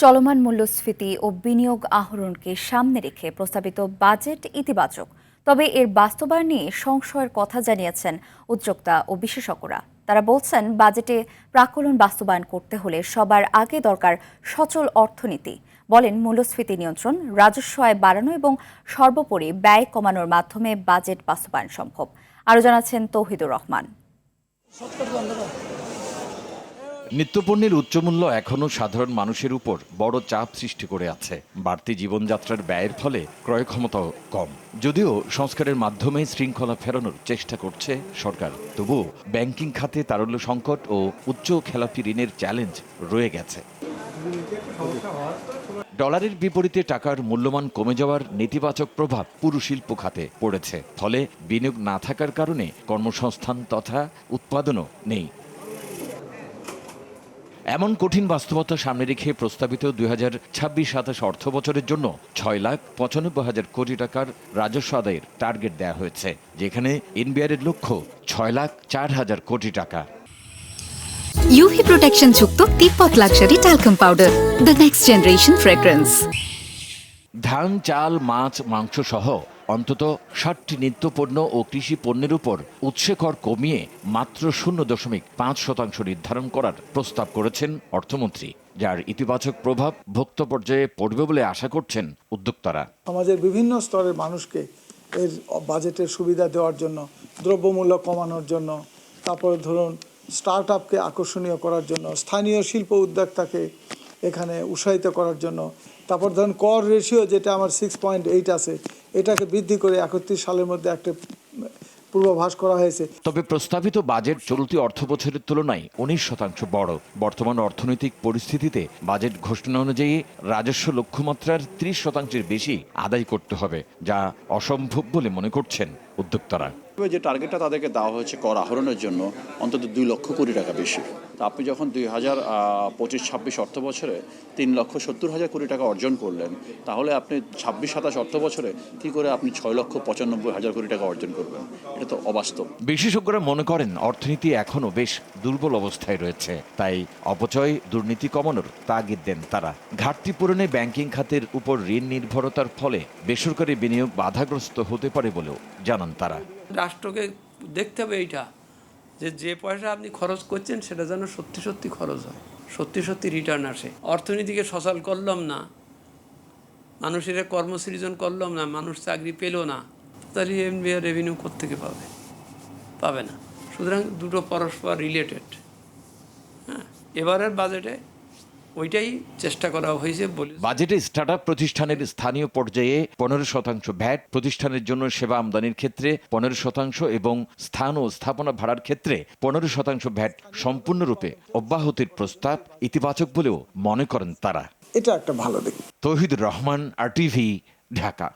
চলমান মূল্যস্ফীতি ও বিনিয়োগ আহরণকে সামনে রেখে প্রস্তাবিত বাজেট ইতিবাচক, তবে এর বাস্তবায়ন নিয়ে সংশয়ের কথা জানিয়েছেন উদ্যোক্তা ও বিশেষজ্ঞরা। তারা বলছেন, বাজেটে প্রাক্কলন বাস্তবায়ন করতে হলে সবার আগে দরকার সচল অর্থনীতি। বলেন, মূল্যস্ফীতি নিয়ন্ত্রণ, রাজস্ব আয় বাড়ানো এবং সর্বোপরি ব্যয় কমানোর মাধ্যমে বাজেট বাস্তবায়ন সম্ভব। আরও জানাচ্ছেন তৌহিদুর রহমান। নিত্যপণ্যের উচ্চমূল্য এখনও সাধারণ মানুষের উপর বড় চাপ সৃষ্টি করে আছে। বাড়তি জীবনযাত্রার ব্যয়ের ফলে ক্রয় ক্ষমতাও কম। যদিও সংস্কারের মাধ্যমে শৃঙ্খলা ফেরানোর চেষ্টা করছে সরকার, তবুও ব্যাংকিং খাতে তারল্য সংকট ও উচ্চ খেলাপি ঋণের চ্যালেঞ্জ রয়ে গেছে। ডলারের বিপরীতে টাকার মূল্যমান কমে যাওয়ার নেতিবাচক প্রভাব পুরো শিল্প খাতে পড়েছে। ফলে বিনিয়োগ না থাকার কারণে কর্মসংস্থান তথা উৎপাদনও নেই। এমন কঠিন বাস্তবতা সামনে রেখে প্রস্তাবিত 2026-27 অর্থ বছরের জন্য 6,95,000 কোটি টাকার রাজস্ব আদায়ের টার্গেট দেওয়া হয়েছে, যেখানে এনবিআর এর লক্ষ্য 6,04,000 কোটি টাকা। UV প্রোটেকশন যুক্ত Tibet luxury talcum powder, the next generation fragrance. ধান, চাল, মাছ, মাংস সহ অন্তত 60টি নিত্যপণ্য ও কৃষি পণ্যের উপর উৎসে কর কমিয়ে মাত্র 0.5% নির্ধারণ করার প্রস্তাব করেছেন অর্থমন্ত্রী, যার ইতিবাচক প্রভাব ভোক্তা পর্যায়ে পড়বে বলে আশা করছেন উদ্যোক্তারা। সমাজের বিভিন্ন স্তরের মানুষকে এর বাজেটের সুবিধা দেওয়ার জন্য, দ্রব্যমূল্য কমানোর জন্য, তারপরে ধরুন স্টার্ট আপকে আকর্ষণীয় করার জন্য, স্থানীয় শিল্প উদ্যোক্তাকে এখানে উৎসাহিত করার জন্য, তারপর ধরুন কর রেশিও যেটা আমার 6.8 আছে, এটাকে বৃদ্ধি করে 31 সালের মধ্যে একটা পূর্বাভাস করা হয়েছে। তবে প্রস্তাবিত বাজেট চলতি অর্থ বছরের তুলনায় 19% বড়। বর্তমান অর্থনৈতিক পরিস্থিতিতে বাজেট ঘোষণা অনুযায়ী রাজস্ব লক্ষ্যমাত্রার 30% বেশি আদায় করতে হবে, যা অসম্ভব বলে মনে করছেন উদ্যোক্তারা। যে টার্গেটটা তাদেরকে দেওয়া হয়েছে কর আহরণের জন্য অন্তত 2 লক্ষ কোটি টাকা বেশি। তা আপনি যখন 2025-26 অর্থ বছরে 3,70,000 কোটি টাকা অর্জন করলেন, তাহলে আপনি 26-27 অর্থ বছরে কী করে আপনি 6,95,000 কোটি টাকা অর্জন করবেন? এটা তো অবাস্তব। বিশেষজ্ঞরা মনে করেন অর্থনীতি এখনও বেশ দুর্বল অবস্থায় রয়েছে, তাই অপচয়, দুর্নীতি কমানোর তাগিদ দেন তারা। ঘাটতি পূরণে ব্যাংকিং খাতের উপর ঋণ নির্ভরতার ফলে বেসরকারি বিনিয়োগ বাধাগ্রস্ত হতে পারে বলেও জানান তারা। রাষ্ট্রকে দেখতে হবে এইটা, যে পয়সা আপনি খরচ করছেন সেটা যেন সত্যি সত্যি খরচ হয়, সত্যি সত্যি রিটার্ন আসে। অর্থনীতিকে সচল করলাম না, মানুষের কর্মসৃজন করলাম না, মানুষ চাকরি পেল না, তাহলে এনবিআর রেভিনিউ কোত্থেকে পাবে না। সুতরাং দুটো পরস্পর রিলেটেড। হ্যাঁ, এবারের বাজেটে ওইটাই চেষ্টা করা হয়েছে বলে। বাজেটে স্টার্টআপ প্রতিষ্ঠানের স্থানীয় পর্যায়ে 15% ভ্যাট, প্রতিষ্ঠানের জন্য সেবা আমদানির ক্ষেত্রে 15% এবং স্থান ও স্থাপনা ভাড়ার ক্ষেত্রে 15% ভ্যাট সম্পূর্ণরূপে অব্যাহতির প্রস্তাব ইতিবাচক বলেও মনে করেন তারা। এটা একটা ভালো দিক। তৌহিদুর রহমান, RTV, ঢাকা।